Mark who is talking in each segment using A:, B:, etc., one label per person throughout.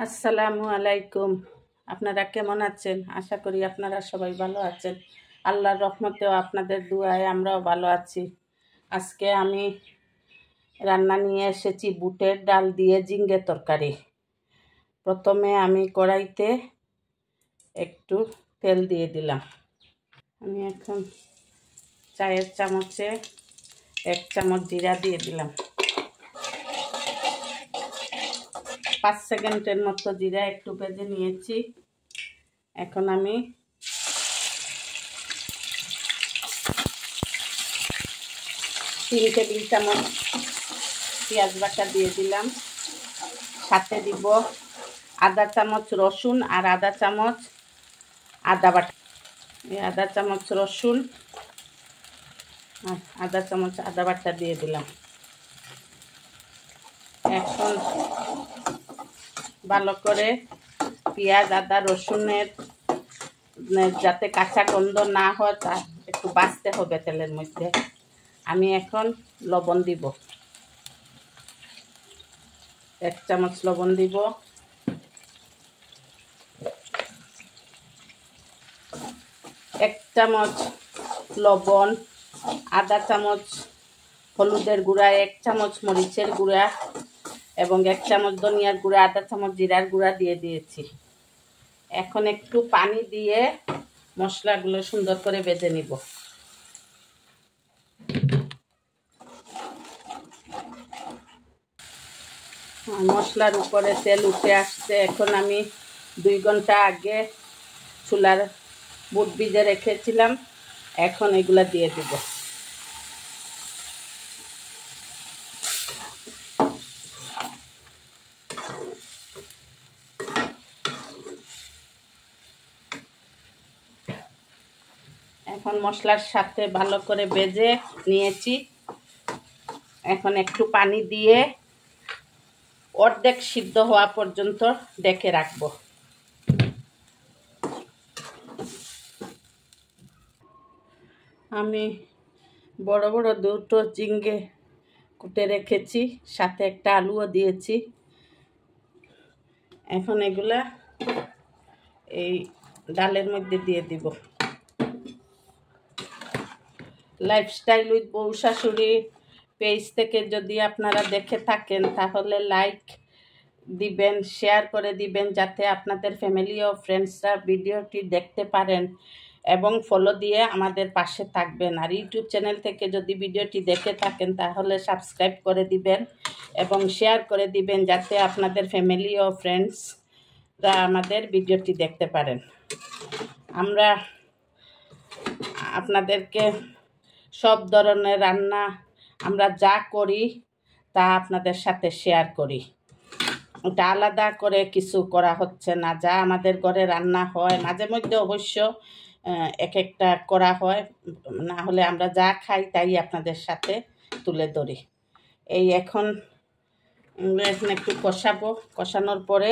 A: আসসালামু আলাইকুম। আপনারা কেমন আছেন? আশা করি আপনারা সবাই ভালো আছেন। আল্লাহর রহমতেও আপনাদের দুয়ায় আমরাও ভালো আছি। আজকে আমি রান্না নিয়ে এসেছি বুটের ডাল দিয়ে ঝিঙ্গে তরকারি। প্রথমে আমি কড়াইতে একটু তেল দিয়ে দিলাম। আমি এখন চায়ের চামচে 1 চামচ জিরা দিয়ে দিলাম। 5 সেকেন্ডের মতো জিরা একটু ভেজে নিয়েছি। এখন আমি 3 টেবিল চামচ পেঁয়াজ বাটা দিয়ে দিলাম। সাথে দিব আধা চামচ রসুন আর আধা চামচ আদা বাটা। এই আধা চামচ রসুন আর আধা চামচ আদা বাটা দিয়ে দিলাম। এখন ভালো করে পেঁয়াজ আদা রসুনের যাতে কাঁচা গন্ধ না হয় তা একটু বাছতে হবে তেলের মধ্যে। আমি এখন লবণ দিব, 1 চামচ লবণ দিব। এক চামচ লবণ, আধা চামচ হলুদের গুঁড়া, 1 চামচ মরিচের গুঁড়া এবং 1 চামচ ধনিয়ার গুঁড়া, আধা চামচ জিরার গুঁড়া দিয়ে দিয়েছি। এখন একটু পানি দিয়ে মশলাগুলো সুন্দর করে ভেজে নিব। মশলার উপরে তেল উঠে আসছে। এখন আমি 2 ঘন্টা আগে চুলার বুট ভিজে রেখেছিলাম। এখন এগুলা দিয়ে দিব। এখন মশলার সাথে ভালো করে ভেজে নিয়েছি। এখন একটু পানি দিয়ে অর্ধেক সিদ্ধ হওয়া পর্যন্ত ঢেকে রাখবো। আমি বড় বড় 2টো ঝিঙ্গে কুটে রেখেছি, সাথে একটা আলুও দিয়েছি। এখন এগুলা এই ডালের মধ্যে দিয়ে দিব। লাইফস্টাইল উইথ বউ শাশুড়ি পেজ থেকে যদি আপনারা দেখে থাকেন তাহলে লাইক দিবেন, শেয়ার করে দিবেন, যাতে আপনাদের ফ্যামিলি ও ফ্রেন্ডসরা ভিডিওটি দেখতে পারেন এবং ফলো দিয়ে আমাদের পাশে থাকবেন। আর ইউটিউব চ্যানেল থেকে যদি ভিডিওটি দেখে থাকেন তাহলে সাবস্ক্রাইব করে দিবেন এবং শেয়ার করে দিবেন, যাতে আপনাদের ফ্যামিলি ও ফ্রেন্ডসরা আমাদের ভিডিওটি দেখতে পারেন। আমরা আপনাদেরকে সব ধরনের রান্না আমরা যা করি তা আপনাদের সাথে শেয়ার করি। ওটা আলাদা করে কিছু করা হচ্ছে না। যা আমাদের ঘরে রান্না হয়, মাঝে মধ্যে অবশ্য এক একটা করা হয়, না হলে আমরা যা খাই তাই আপনাদের সাথে তুলে ধরি। এই এখন একটু কষাবো। কষানোর পরে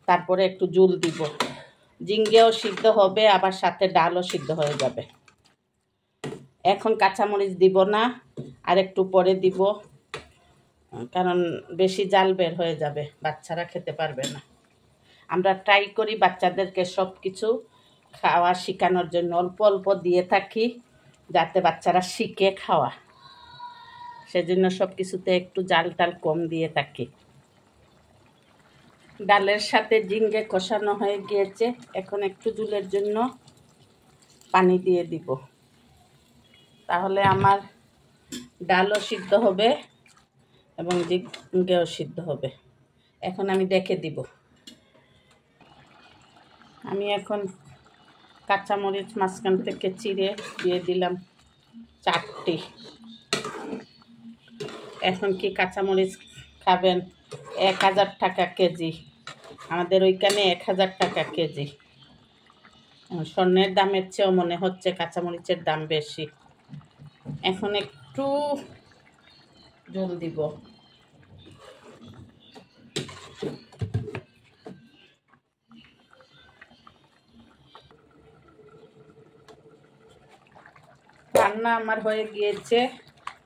A: তারপরে একটু জল দিব। ঝিঙ্গেও সিদ্ধ হবে, আবার সাথে ডালও সিদ্ধ হয়ে যাবে। এখন কাঁচামরিচ দিব না, আর একটু পরে দিব, কারণ বেশি জাল বের হয়ে যাবে, বাচ্চারা খেতে পারবে না। আমরা ট্রাই করি বাচ্চাদেরকে সব কিছু খাওয়া শেখানোর জন্য অল্প অল্প দিয়ে থাকি, যাতে বাচ্চারা শিখে খাওয়া। সেজন্য সব কিছুতে একটু জাল টাল কম দিয়ে থাকি। ডালের সাথে ঝিঙ্গে কষানো হয়ে গিয়েছে। এখন একটু ঝোলের জন্য পানি দিয়ে দিব, তাহলে আমার ডালও সিদ্ধ হবে এবং ঝিঙ্গেও সিদ্ধ হবে। এখন আমি দেখে দিব। আমি এখন কাঁচামরিচ মাঝখান থেকে চিড়ে দিয়ে দিলাম 4টি। এখন কি কাঁচামরিচ খাবেন? 1000 টাকা কেজি। আমাদের ওইখানে 1000 টাকা কেজি। স্বর্ণের দামের চেয়েও মনে হচ্ছে কাঁচামরিচের দাম বেশি। এখন একটু জল দিব। রান্না আমার হয়ে গিয়েছে।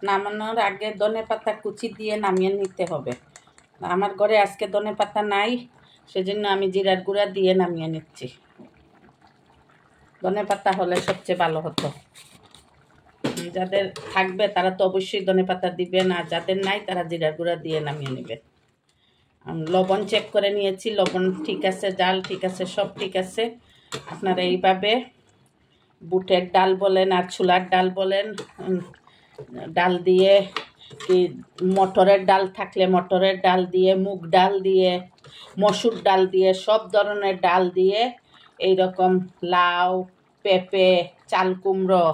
A: নামানোর আগে ধনেপাতা কুচি দিয়ে নামিয়ে নিতে হবে। আমার ঘরে আজকে ধনেপাতা নাই, সেজন্য আমি জিরার গুঁড়া দিয়ে নামিয়ে নিচ্ছি। ধনেপাতা হলে সবচেয়ে ভালো হতো। যাদের থাকবে তারা তো অবশ্যই ধনেপাতা দিবেন, আর যাদের নাই তারা জিরার গুঁড়া দিয়ে নামিয়ে নেবেন। লবণ চেক করে নিয়েছি, লবণ ঠিক আছে, ডাল ঠিক আছে, সব ঠিক আছে। আপনারা এইভাবে বুটের ডাল বলেন আর ছোলার ডাল বলেন, ডাল দিয়ে কি মটরের ডাল থাকলে মটরের ডাল দিয়ে, মুগ ডাল দিয়ে, মসুর ডাল দিয়ে, সব ধরনের ডাল দিয়ে এইরকম লাউ, পেঁপে, চাল কুমড়ো,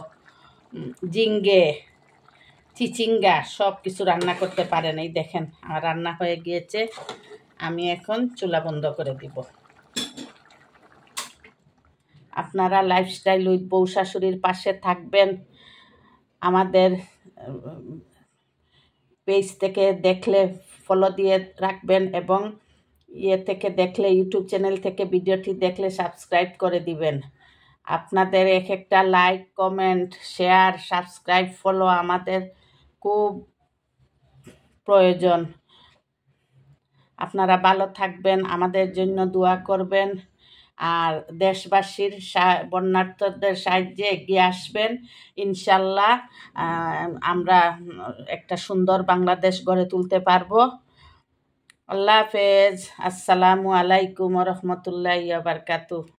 A: ঝিঙ্গে, চিচিঙ্গা সব কিছু রান্না করতে পারেন। এই দেখেন আমার রান্না হয়ে গিয়েছে। আমি এখন চুলা বন্ধ করে দিব। আপনারা লাইফস্টাইল উইথ বউ শাশুড়ির পাশে থাকবেন। আমাদের পেজ থেকে দেখলে ফলো দিয়ে রাখবেন, এবং থেকে দেখলে ইউটিউব চ্যানেল থেকে ভিডিওটি দেখলে সাবস্ক্রাইব করে দিবেন। আপনাদের এক একটা like, comment, share, subscribe, follow আমাদের খুব প্রয়োজন। আপনারা ভালো থাকবেন, আমাদের জন্য দোয়া করবেন, আর দেশবাসীর বন্যার্থদের সাহায্যে এগিয়ে আসবেন। ইনশাল্লাহ আমরা একটা সুন্দর বাংলাদেশ গড়ে তুলতে পারবো। আল্লাহ হাফেজ। আসসালামু আলাইকুম ওয়া রাহমাতুল্লাহি ওয়া বারাকাতুহু।